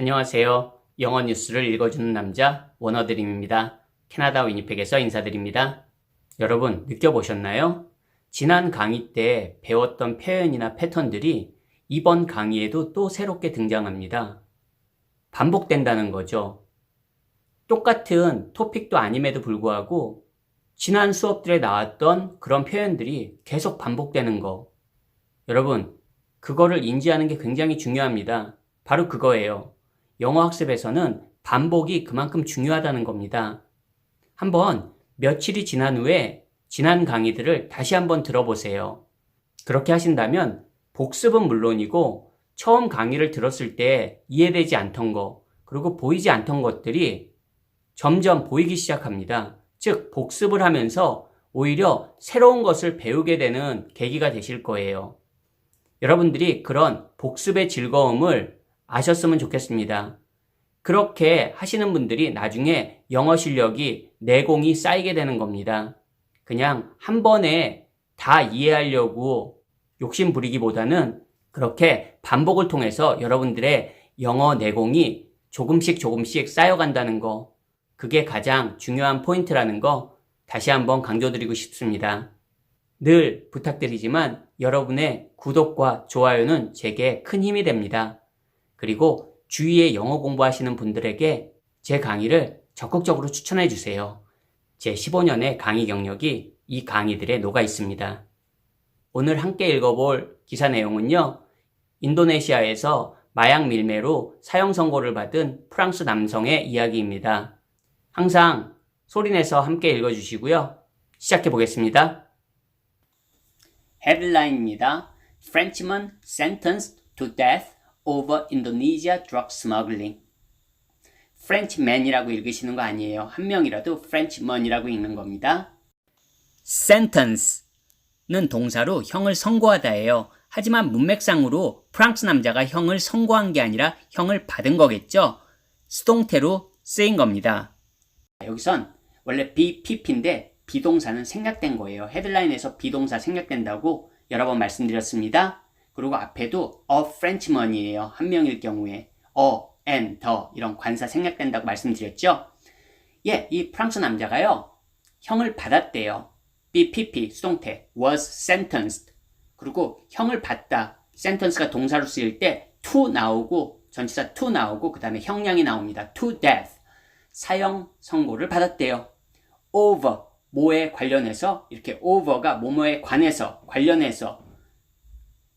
안녕하세요. 영어 뉴스를 읽어주는 남자 원어드림입니다. 캐나다 위니펙에서 인사드립니다. 여러분 느껴보셨나요? 지난 강의 때 배웠던 표현이나 패턴들이 이번 강의에도 또 새롭게 등장합니다. 반복된다는 거죠. 똑같은 토픽도 아님에도 불구하고 지난 수업들에 나왔던 그런 표현들이 계속 반복되는 거. 여러분, 그거를 인지하는 게 굉장히 중요합니다. 바로 그거예요. 영어 학습에서는 반복이 그만큼 중요하다는 겁니다. 한번 며칠이 지난 후에 지난 강의들을 다시 한번 들어보세요. 그렇게 하신다면 복습은 물론이고 처음 강의를 들었을 때 이해되지 않던 거, 그리고 보이지 않던 것들이 점점 보이기 시작합니다. 즉, 복습을 하면서 오히려 새로운 것을 배우게 되는 계기가 되실 거예요. 여러분들이 그런 복습의 즐거움을 아셨으면 좋겠습니다. 그렇게 하시는 분들이 나중에 영어 실력이 내공이 쌓이게 되는 겁니다. 그냥 한 번에 다 이해하려고 욕심 부리기보다는 그렇게 반복을 통해서 여러분들의 영어 내공이 조금씩 쌓여간다는 거, 그게 가장 중요한 포인트라는 거 다시 한번 강조드리고 싶습니다. 늘 부탁드리지만 여러분의 구독과 좋아요는 제게 큰 힘이 됩니다. 그리고 주위에 영어 공부하시는 분들에게 제 강의를 적극적으로 추천해 주세요. 제 15년의 강의 경력이 이 강의들에 녹아 있습니다. 오늘 함께 읽어볼 기사 내용은요, 인도네시아에서 마약 밀매로 사형 선고를 받은 프랑스 남성의 이야기입니다. 항상 소리내서 함께 읽어주시고요. 시작해 보겠습니다. 헤드라인입니다. Frenchman sentenced to death over Indonesia drug smuggling. Frenchman이라고 읽으시는 거 아니에요. 한 명이라도 Frenchman이라고 읽는 겁니다. sentence는 동사로 형을 선고하다예요. 하지만 문맥상으로 프랑스 남자가 형을 선고한 게 아니라 형을 받은 거겠죠. 수동태로 쓰인 겁니다. 여기선 원래 BPP인데 비동사는 생략된 거예요. 헤드라인에서 비동사 생략된다고 여러 번 말씀드렸습니다. 그리고 앞에도 a Frenchman이에요. 한 명일 경우에 and the 이런 관사 생략된다고 말씀드렸죠. 예, 이 프랑스 남자가요, 형을 받았대요. BPP 수동태 was sentenced. 그리고 형을 받다, sentence가 동사로 쓰일 때 to 나오고 전치사 to 나오고 그 다음에 형량이 나옵니다. to death. 사형 선고를 받았대요. over 뭐에 관련해서, 이렇게 over가 뭐뭐에 관해서, 관련해서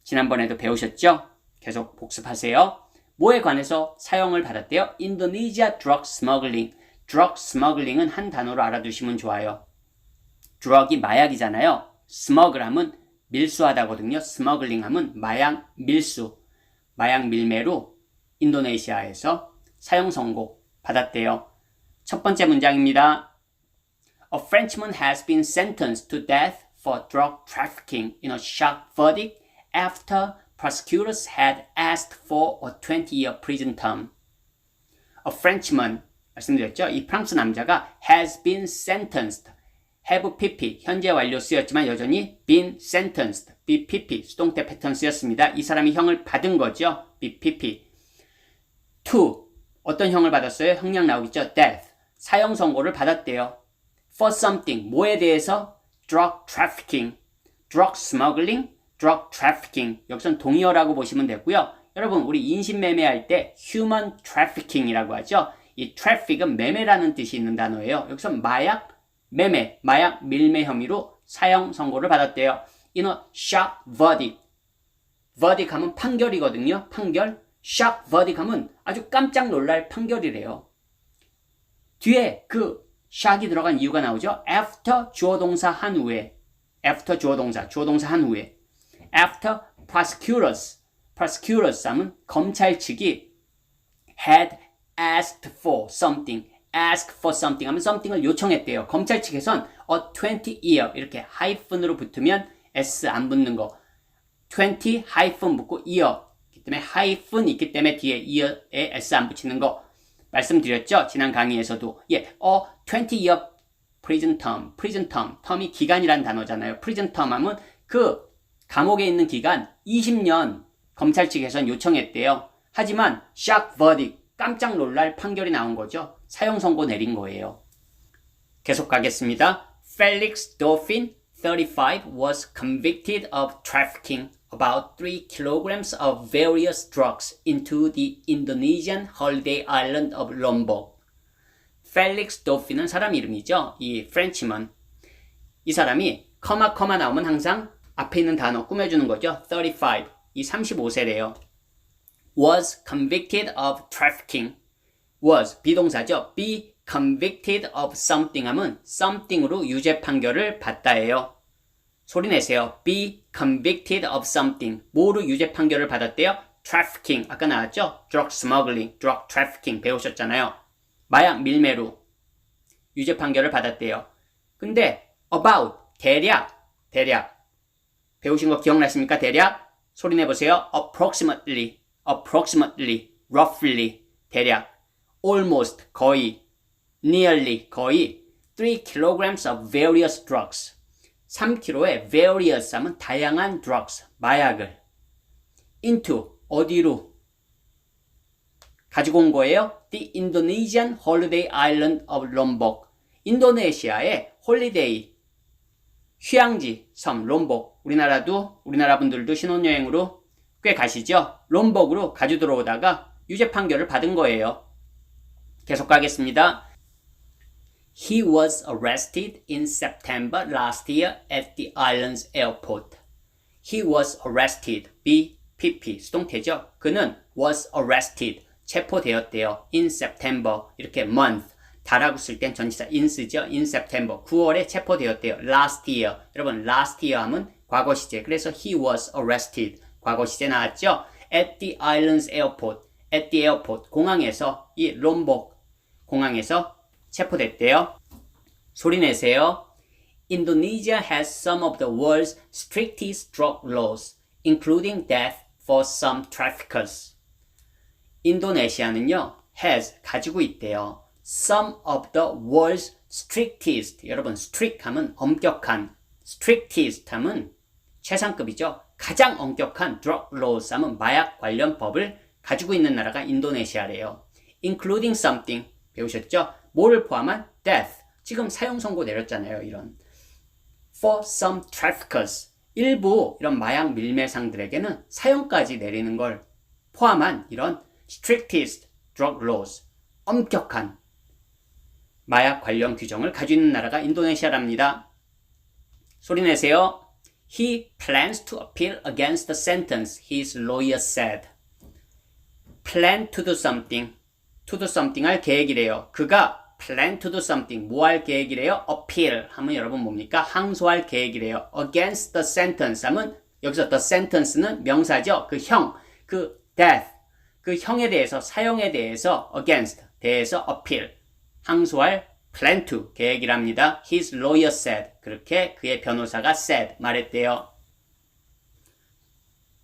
지난번에도 배우셨죠? 계속 복습하세요. 뭐에 관해서 사형을 받았대요? Indonesia drug smuggling. drug smuggling은 한 단어로 알아두시면 좋아요. drug이 마약이잖아요. smuggle 하면 밀수하다거든요. smuggling 하면 마약 밀수, 마약 밀매로 인도네시아에서 사형 선고 받았대요. 첫 번째 문장입니다. A Frenchman has been sentenced to death for drug trafficking in a shock verdict after prosecutors had asked for a 20-year prison term. A Frenchman, 말씀드렸죠? 이 프랑스 남자가 has been sentenced, have pp, 현재 완료 쓰였지만 여전히 been sentenced, bpp, 수동태 패턴 쓰였습니다. 이 사람이 형을 받은 거죠? bpp. to, 어떤 형을 받았어요? 형량 나오겠죠? death, 사형 선고를 받았대요. for something, 뭐에 대해서? drug trafficking, drug smuggling, drug trafficking. 여기선 동의어라고 보시면 되고요. 여러분, 우리 인신매매할 때 human trafficking이라고 하죠. 이 traffic은 매매라는 뜻이 있는 단어예요. 여기서 마약 매매, 마약 밀매 혐의로 사형 선고를 받았대요. In a shock verdict. verdict 하면 판결이거든요. 판결. shock verdict 하면 아주 깜짝 놀랄 판결이래요. 뒤에 그 shock이 들어간 이유가 나오죠. after 주어 동사 한 후에. after 주어 동사 한 후에. after prosecutors 하면 검찰 측이 had asked for something, ask for something 하면 something을 요청했대요. 검찰 측에선 a 20-year 이렇게 하이픈으로 붙으면 s 안 붙는 거 20 하이픈 붙고 year 그 때문에 하이픈 있기 때문에 뒤에 year에 s 안 붙이는 거 말씀드렸죠. 지난 강의에서도 예, a 20-year prison term, term이 기간이란 단어잖아요. prison term 하면 그 감옥에 있는 기간 20년 검찰 측에선 요청했대요. 하지만 shock verdict, 깜짝 놀랄 판결이 나온 거죠. 사형 선고 내린 거예요. 계속 가겠습니다. Felix Dauphin, 35, was convicted of trafficking about 3 kilograms of various drugs into the Indonesian holiday island of Lombok. Felix Dauphin은 사람 이름이죠. 이 프렌치먼. 이 사람이 커마 나오면 항상 앞에 있는 단어 꾸며주는 거죠. 35, 이 35세래요. was convicted of trafficking. was, 비동사죠. be convicted of something 하면 something으로 유죄 판결을 받다예요. 소리 내세요. be convicted of something. 뭐로 유죄 판결을 받았대요? trafficking. 아까 나왔죠? drug smuggling, drug trafficking 배우셨잖아요. 마약 밀매로 유죄 판결을 받았대요. 근데 about, 대략 배우신 거 기억나십니까? 대략 소리 내보세요. approximately, roughly 대략, almost 거의, nearly 거의, 3 kilograms of various drugs. 3kg의 various 하면 다양한 drugs, 마약을 into, 어디로 가지고 온 거예요? The Indonesian holiday island of Lombok. 인도네시아의 홀리데이, 휴양지 섬 롬복. 우리나라 분들도 신혼여행으로 꽤 가시죠? 롬복으로 가지고 들어오다가 유죄 판결을 받은 거예요. 계속 가겠습니다. He was arrested in September last year at the island's airport. He was arrested. PP, 수동태죠. 그는 was arrested. 체포되었대요. in September. 이렇게 month. 다라고 쓸 땐 전치사 in 쓰죠. in September. 9월에 체포되었대요. last year. 여러분, last year 하면 과거 시제. 그래서 he was arrested. 과거 시제 나왔죠. at the island's airport. at the airport. 공항에서, 이 롬복 공항에서 체포됐대요. 소리 내세요. Indonesia has some of the world's strictest drug laws, including death for some traffickers. 인도네시아는요, has, 가지고 있대요. Some of the world's strictest. 여러분, strict 하면 엄격한, strictest 하면 최상급이죠. 가장 엄격한 drug laws 하면 마약 관련 법을 가지고 있는 나라가 인도네시아래요. Including something. 배우셨죠? 뭐를 포함한 death. 지금 사형 선고 내렸잖아요. 이런. For some traffickers. 일부 이런 마약 밀매상들에게는 사형까지 내리는 걸 포함한 이런 strictest drug laws. 엄격한 마약 관련 규정을 가지고 있는 나라가 인도네시아랍니다. 소리 내세요. He plans to appeal against the sentence, his lawyer said. Plan to do something. to do something 할 계획이래요. 그가 plan to do something. 뭐 할 계획이래요? appeal 하면 여러분 뭡니까? 항소할 계획이래요. against the sentence 하면 여기서 the sentence는 명사죠. 그 형, 그 death. 그 형에 대해서, 사형에 대해서 against, 대해서 appeal. 항소할 plan to 계획이랍니다. His lawyer said. 그렇게 그의 변호사가 said 말했대요.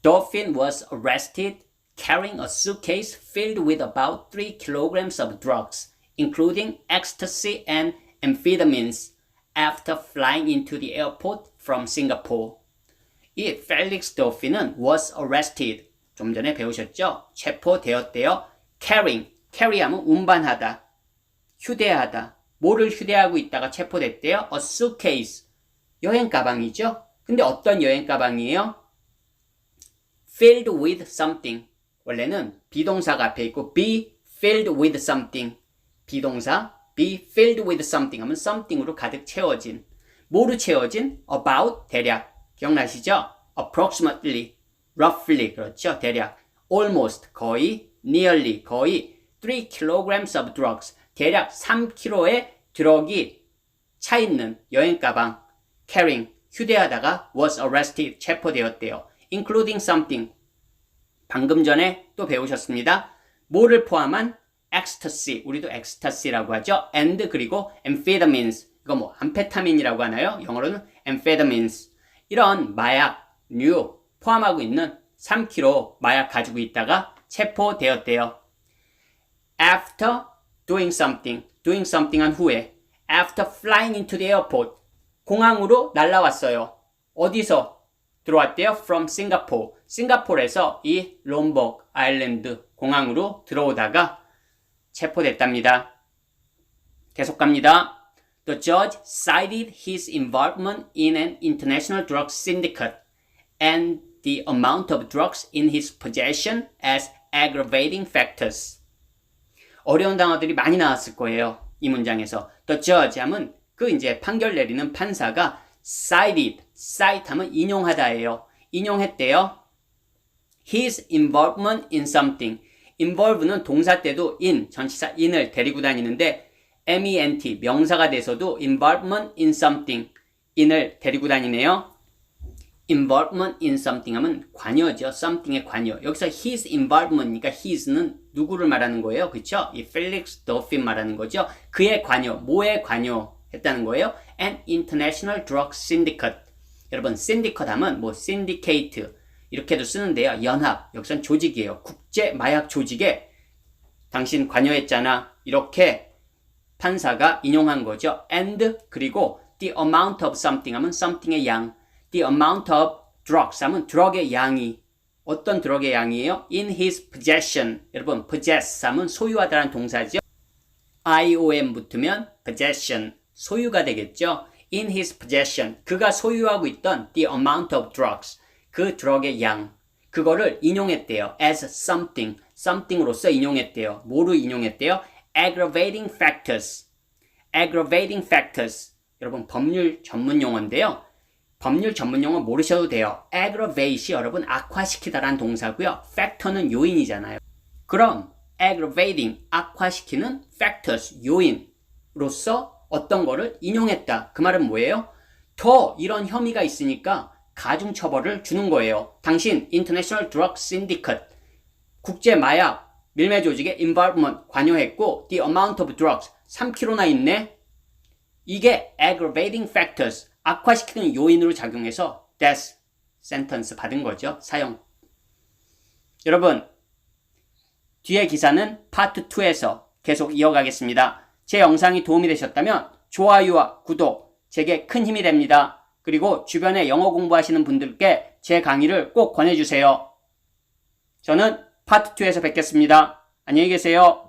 Dauphin was arrested carrying a suitcase filled with about 3 kilograms of drugs, including ecstasy and amphetamines, after flying into the airport from Singapore. 이 펠릭스 도핀은 was arrested. 좀 전에 배우셨죠? 체포되었대요. carry하면 운반하다, 휴대하다. 뭐를 휴대하고 있다가 체포됐대요? A suitcase. 여행 가방이죠? 근데 어떤 여행 가방이에요? filled with something. 원래는 비동사가 앞에 있고 be filled with something. 비동사 be filled with something 하면 something으로 가득 채워진. 뭐로 채워진? about 대략. 기억나시죠? approximately, roughly 그렇죠? 대략. almost 거의, nearly 거의 3 kilograms of drugs. 대략 3kg의 드럭이 차 있는 여행 가방 carrying 휴대하다가 was arrested 체포되었대요. including something. 방금 전에 또 배우셨습니다. 뭐를 포함한 ecstasy, 우리도 ecstasy라고 하죠. and 그리고 amphetamines, 이거 뭐 암페타민이라고 하나요? 영어로는 amphetamines. 이런 마약류 포함하고 있는 3kg 마약 가지고 있다가 체포되었대요. After doing something 한 후에 after flying into the airport, 공항으로 날아왔어요. 어디서 들어왔대요? From Singapore. 싱가포르에서 이 롬복 아일랜드 공항으로 들어오다가 체포됐답니다. 계속 갑니다. The judge cited his involvement in an international drug syndicate and the amount of drugs in his possession as aggravating factors. 어려운 단어들이 많이 나왔을 거예요. 이 문장에서. The judge 하면 그 이제 판결 내리는 판사가 cited, cite 하면 인용하다예요. 인용했대요. His involvement in something. involve는 동사 때도 in, 전치사 in을 데리고 다니는데 ment, 명사가 돼서도 involvement in something, in을 데리고 다니네요. involvement in something 하면 관여죠. something의 관여. 여기서 his involvement이니까 his는 누구를 말하는 거예요? 그쵸? 이 펠릭스 더핀 말하는 거죠. 그의 관여, 뭐에 관여했다는 거예요? An international drug syndicate. 여러분, syndicate 하면 뭐 syndicate 이렇게도 쓰는데요. 연합, 여기선 조직이에요. 국제 마약 조직에 당신 관여했잖아. 이렇게 판사가 인용한 거죠. And 그리고 the amount of something 하면 something의 양. The amount of drugs 하면 drug의 양이. 어떤 drug의 양이에요? In his possession. 여러분, possess 하면 소유하다라는 동사죠. IOM 붙으면 possession. 소유가 되겠죠. In his possession. 그가 소유하고 있던 the amount of drugs. 그 drug의 양. 그거를 인용했대요. As something. something으로서 인용했대요. 뭐로 인용했대요? Aggravating factors. Aggravating factors. 여러분, 법률 전문 용어인데요. 법률 전문 용어 모르셔도 돼요. aggravate이 여러분 악화시키다라는 동사고요. factor는 요인이잖아요. 그럼 aggravating, 악화시키는 factors, 요인으로서 어떤 거를 인용했다. 그 말은 뭐예요? 더 이런 혐의가 있으니까 가중처벌을 주는 거예요. 당신 International Drug Syndicate, 국제마약 밀매 조직에 involvement, 관여했고 the amount of drugs, 3kg나 있네. 이게 aggravating factors, 악화시키는 요인으로 작용해서 death sentence 받은 거죠. 사형. 여러분, 뒤에 기사는 파트 2에서 계속 이어가겠습니다. 제 영상이 도움이 되셨다면 좋아요와 구독, 제게 큰 힘이 됩니다. 그리고 주변에 영어 공부하시는 분들께 제 강의를 꼭 권해주세요. 저는 파트 2에서 뵙겠습니다. 안녕히 계세요.